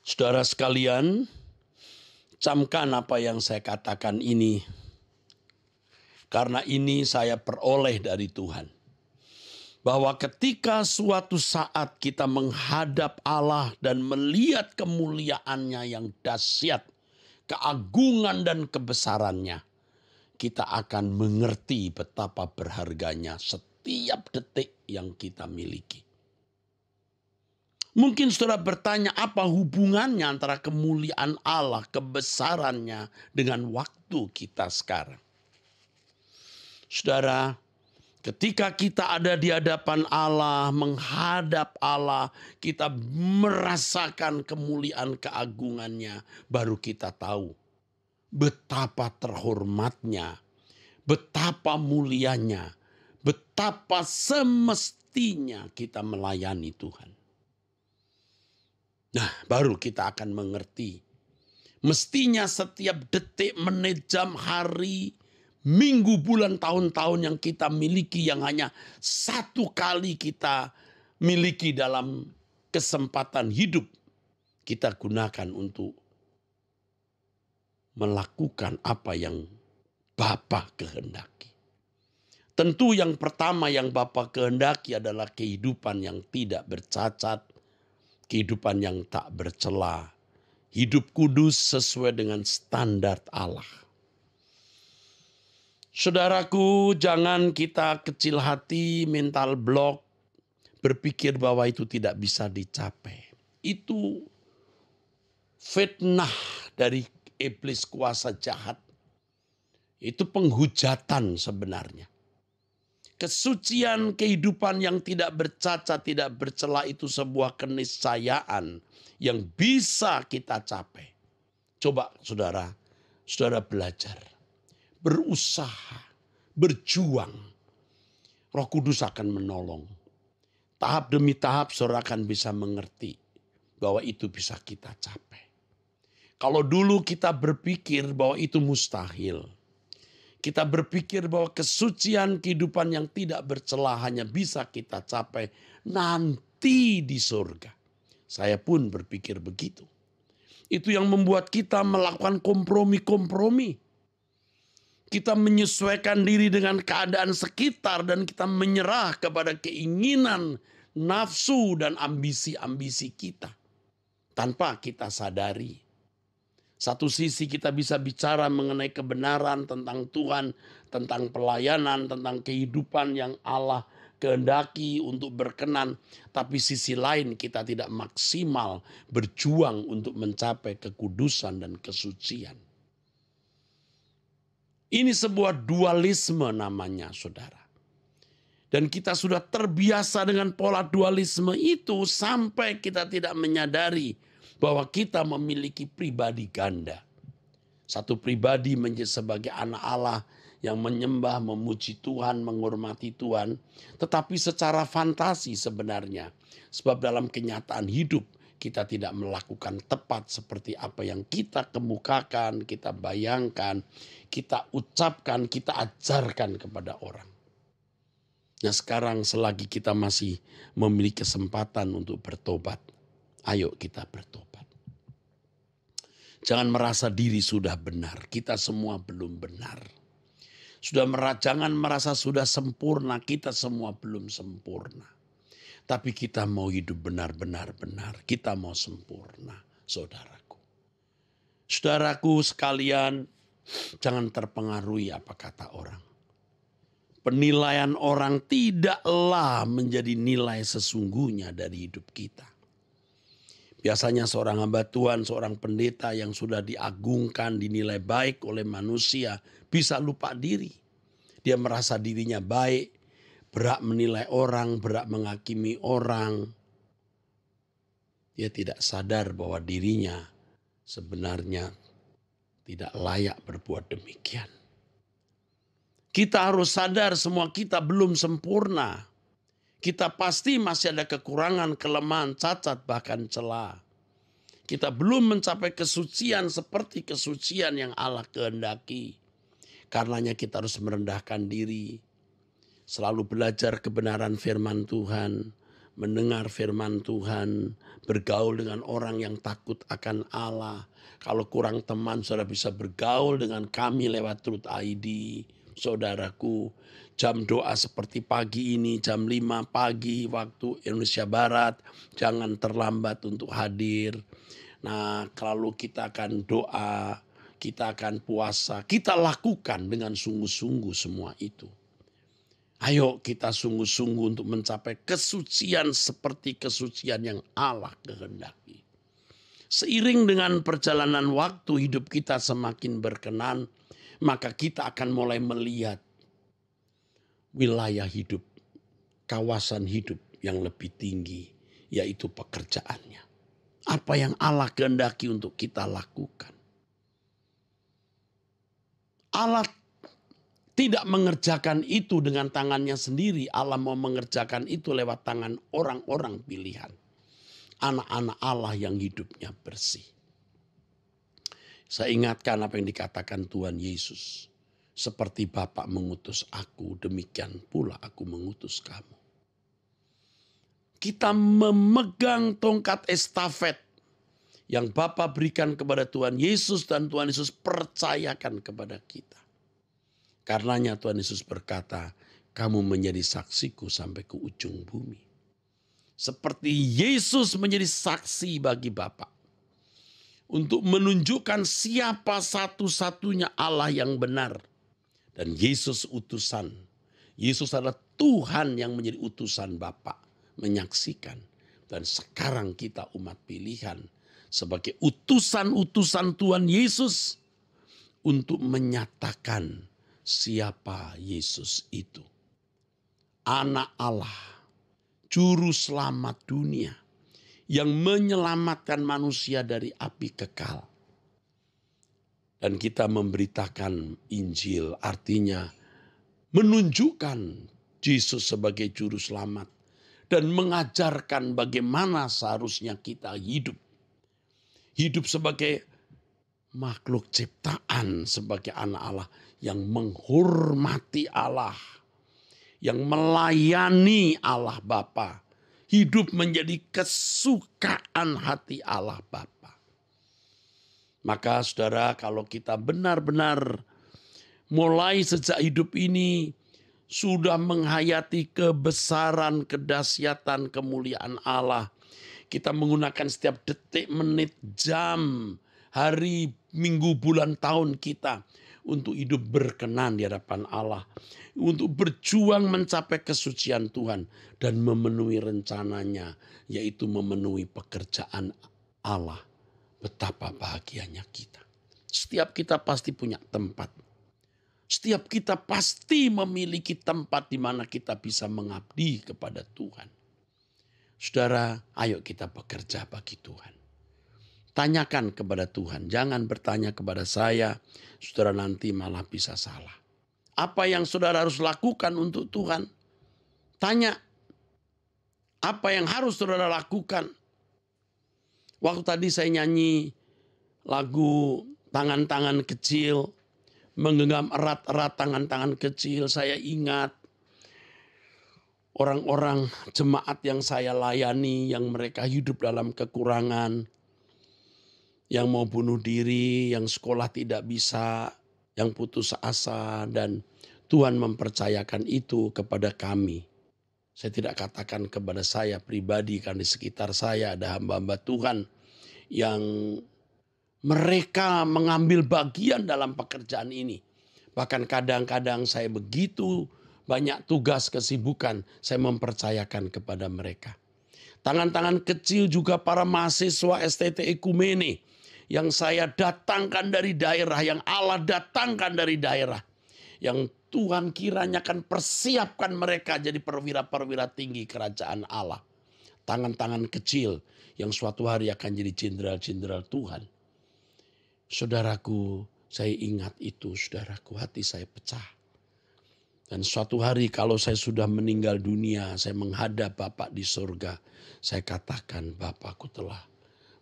Saudara sekalian, camkan apa yang saya katakan ini. Karena ini saya peroleh dari Tuhan. Bahwa ketika suatu saat kita menghadap Allah dan melihat kemuliaannya yang dahsyat, keagungan dan kebesarannya, kita akan mengerti betapa berharganya setiap detik yang kita miliki. Mungkin saudara bertanya, apa hubungannya antara kemuliaan Allah, kebesarannya dengan waktu kita sekarang? Saudara, ketika kita ada di hadapan Allah, menghadap Allah, kita merasakan kemuliaan keagungannya, baru kita tahu betapa terhormatnya, betapa mulianya, betapa semestinya kita melayani Tuhan. Nah, baru kita akan mengerti. Mestinya setiap detik, menit, jam, hari, minggu, bulan, tahun-tahun yang kita miliki, yang hanya satu kali kita miliki dalam kesempatan hidup, kita gunakan untuk melakukan apa yang Bapa kehendaki. Tentu yang pertama yang Bapa kehendaki adalah kehidupan yang tidak bercacat, kehidupan yang tak bercela, hidup kudus sesuai dengan standar Allah. Saudaraku, jangan kita kecil hati, mental block, berpikir bahwa itu tidak bisa dicapai. Itu fitnah dari iblis kuasa jahat. Itu penghujatan sebenarnya. Kesucian kehidupan yang tidak bercacat, tidak bercela itu sebuah keniscayaan yang bisa kita capai. Coba saudara belajar, berusaha, berjuang. Roh Kudus akan menolong. Tahap demi tahap saudara akan bisa mengerti bahwa itu bisa kita capai. Kalau dulu kita berpikir bahwa itu mustahil, kita berpikir bahwa kesucian kehidupan yang tidak bercela hanya bisa kita capai nanti di surga. Saya pun berpikir begitu. Itu yang membuat kita melakukan kompromi-kompromi. Kita menyesuaikan diri dengan keadaan sekitar dan kita menyerah kepada keinginan, nafsu, dan ambisi-ambisi kita. Tanpa kita sadari. Satu sisi kita bisa bicara mengenai kebenaran tentang Tuhan, tentang pelayanan, tentang kehidupan yang Allah kehendaki untuk berkenan. Tapi sisi lain kita tidak maksimal berjuang untuk mencapai kekudusan dan kesucian. Ini sebuah dualisme namanya, saudara. Dan kita sudah terbiasa dengan pola dualisme itu sampai kita tidak menyadari bahwa kita memiliki pribadi ganda. Satu pribadi menjadi sebagai anak Allah yang menyembah, memuji Tuhan, menghormati Tuhan. Tetapi secara fantasi sebenarnya. Sebab dalam kenyataan hidup kita tidak melakukan tepat seperti apa yang kita kemukakan, kita bayangkan, kita ucapkan, kita ajarkan kepada orang. Nah sekarang selagi kita masih memiliki kesempatan untuk bertobat, ayo kita bertobat. Jangan merasa diri sudah benar. Kita semua belum benar. Jangan merasa sudah sempurna. Kita semua belum sempurna. Tapi kita mau hidup benar-benar benar. Kita mau sempurna, saudaraku. Saudaraku sekalian, jangan terpengaruhi apa kata orang. Penilaian orang tidaklah menjadi nilai sesungguhnya dari hidup kita. Biasanya seorang hamba Tuhan, seorang pendeta yang sudah diagungkan, dinilai baik oleh manusia, bisa lupa diri. Dia merasa dirinya baik, berhak menilai orang, berhak menghakimi orang. Dia tidak sadar bahwa dirinya sebenarnya tidak layak berbuat demikian. Kita harus sadar semua kita belum sempurna. Kita pasti masih ada kekurangan, kelemahan, cacat, bahkan celah. Kita belum mencapai kesucian seperti kesucian yang Allah kehendaki. Karenanya kita harus merendahkan diri. Selalu belajar kebenaran firman Tuhan. mendengar firman Tuhan, bergaul dengan orang yang takut akan Allah. Kalau kurang teman, saudara bisa bergaul dengan kami lewat Truth ID. Saudaraku, jam doa seperti pagi ini, jam 5 pagi waktu Indonesia Barat. Jangan terlambat untuk hadir. Nah, kalau kita akan doa, kita akan puasa, kita lakukan dengan sungguh-sungguh semua itu. Ayo kita sungguh-sungguh untuk mencapai kesucian seperti kesucian yang Allah kehendaki. Seiring dengan perjalanan waktu hidup kita semakin berkenan, maka kita akan mulai melihat wilayah hidup, kawasan hidup yang lebih tinggi, yaitu pekerjaannya. Apa yang Allah kehendaki untuk kita lakukan. Allah tidak mengerjakan itu dengan tangannya sendiri. Allah mau mengerjakan itu lewat tangan orang-orang pilihan. Anak-anak Allah yang hidupnya bersih. Saya ingatkan apa yang dikatakan Tuhan Yesus. Seperti Bapa mengutus aku, demikian pula aku mengutus kamu. Kita memegang tongkat estafet yang Bapa berikan kepada Tuhan Yesus dan Tuhan Yesus percayakan kepada kita. Karenanya Tuhan Yesus berkata, kamu menjadi saksiku sampai ke ujung bumi. Seperti Yesus menjadi saksi bagi Bapa. Untuk menunjukkan siapa satu-satunya Allah yang benar. Dan Yesus utusan. Yesus adalah Tuhan yang menjadi utusan Bapa. Menyaksikan. Dan sekarang kita umat pilihan. Sebagai utusan-utusan Tuhan Yesus. Untuk menyatakan siapa Yesus itu. Anak Allah, juru selamat dunia yang menyelamatkan manusia dari api kekal. Dan kita memberitakan Injil, artinya menunjukkan Yesus sebagai juru selamat dan mengajarkan bagaimana seharusnya kita hidup. Hidup sebagai makhluk ciptaan, sebagai anak Allah yang menghormati Allah, yang melayani Allah Bapa, hidup menjadi kesukaan hati Allah Bapa. Maka saudara, kalau kita benar-benar mulai sejak hidup ini sudah menghayati kebesaran, kedahsyatan, kemuliaan Allah, kita menggunakan setiap detik, menit, jam, hari, minggu, bulan, tahun kita untuk hidup berkenan di hadapan Allah. Untuk berjuang mencapai kesucian Tuhan dan memenuhi rencananya, yaitu memenuhi pekerjaan Allah. Betapa bahagianya kita. Setiap kita pasti punya tempat. Setiap kita pasti memiliki tempat di mana kita bisa mengabdi kepada Tuhan. Saudara, ayo kita bekerja bagi Tuhan. Tanyakan kepada Tuhan, jangan bertanya kepada saya, saudara nanti malah bisa salah. Apa yang saudara harus lakukan untuk Tuhan? Tanya, apa yang harus saudara lakukan? Waktu tadi saya nyanyi lagu tangan-tangan kecil, menggenggam erat-erat tangan-tangan kecil, saya ingat orang-orang jemaat yang saya layani, yang mereka hidup dalam kekurangan, yang mau bunuh diri, yang sekolah tidak bisa, yang putus asa, dan Tuhan mempercayakan itu kepada kami. Saya tidak katakan kepada saya pribadi, karena di sekitar saya ada hamba-hamba Tuhan yang mereka mengambil bagian dalam pekerjaan ini. Bahkan kadang-kadang saya begitu banyak tugas kesibukan, saya mempercayakan kepada mereka. Tangan-tangan kecil juga para mahasiswa STT Ekumene yang saya datangkan dari daerah, yang Allah datangkan dari daerah. Yang Tuhan kiranya akan persiapkan mereka jadi perwira-perwira tinggi kerajaan Allah. Tangan-tangan kecil yang suatu hari akan jadi jenderal-jenderal Tuhan. Saudaraku, saya ingat itu, saudaraku, hati saya pecah. Dan suatu hari kalau saya sudah meninggal dunia, saya menghadap Bapa di surga. Saya katakan, Bapakku telah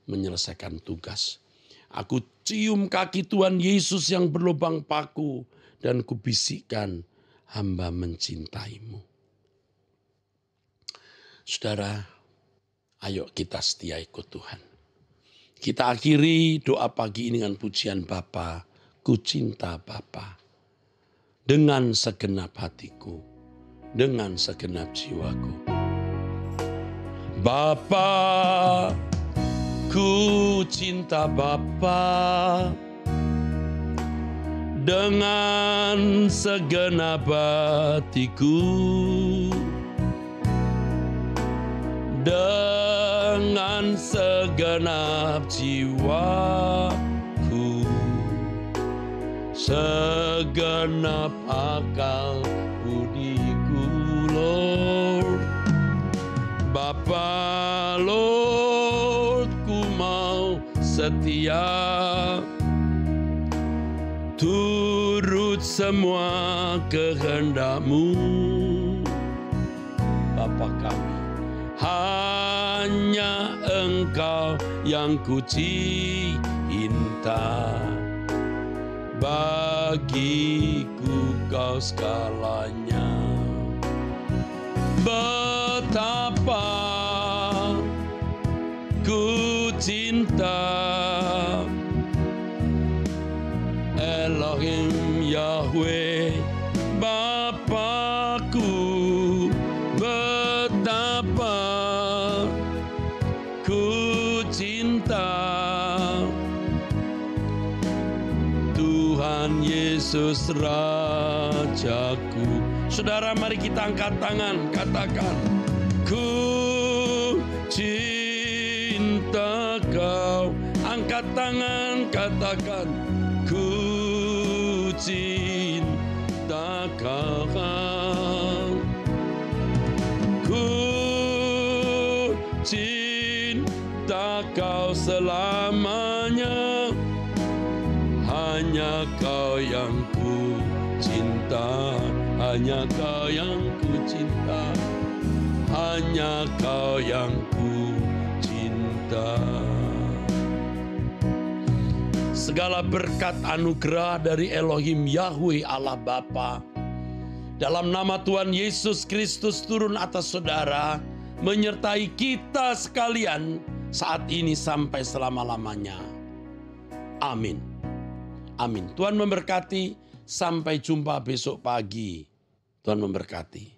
menyelesaikan tugas. Aku cium kaki Tuhan Yesus yang berlubang paku dan kubisikkan, hamba mencintaimu. Saudara, ayo kita setia ikut Tuhan. Kita akhiri doa pagi ini dengan pujian Bapa, ku cinta Bapa. Dengan segenap hatiku, dengan segenap jiwaku. Bapa, ku cinta Bapa. Dengan segenap hatiku, dengan segenap jiwaku, segenap akal budiku, Lord. Bapa, Lord, ku mau setia, turut semua kehendak-Mu. Bapa kami, hanya Engkau yang ku cinta, bagiku Kau segalanya. Betapa ku cinta Elohim Yahweh, Bapakku. Betapa ku cinta Tuhan Yesus Rajaku. Saudara, mari kita angkat tangan, katakan, ku cinta Kau. Angkat tangan, katakan, ku cinta Kau. Ku cinta Kau selamanya. Hanya Kau yang ku cinta, hanya Kau yang ku cinta, hanya Kau yang ku cinta. Segala berkat anugerah dari Elohim Yahweh Allah Bapa, dalam nama Tuhan Yesus Kristus turun atas saudara, menyertai kita sekalian saat ini sampai selama-lamanya. Amin. Amin. Tuhan memberkati. Sampai jumpa besok pagi. Tuhan memberkati.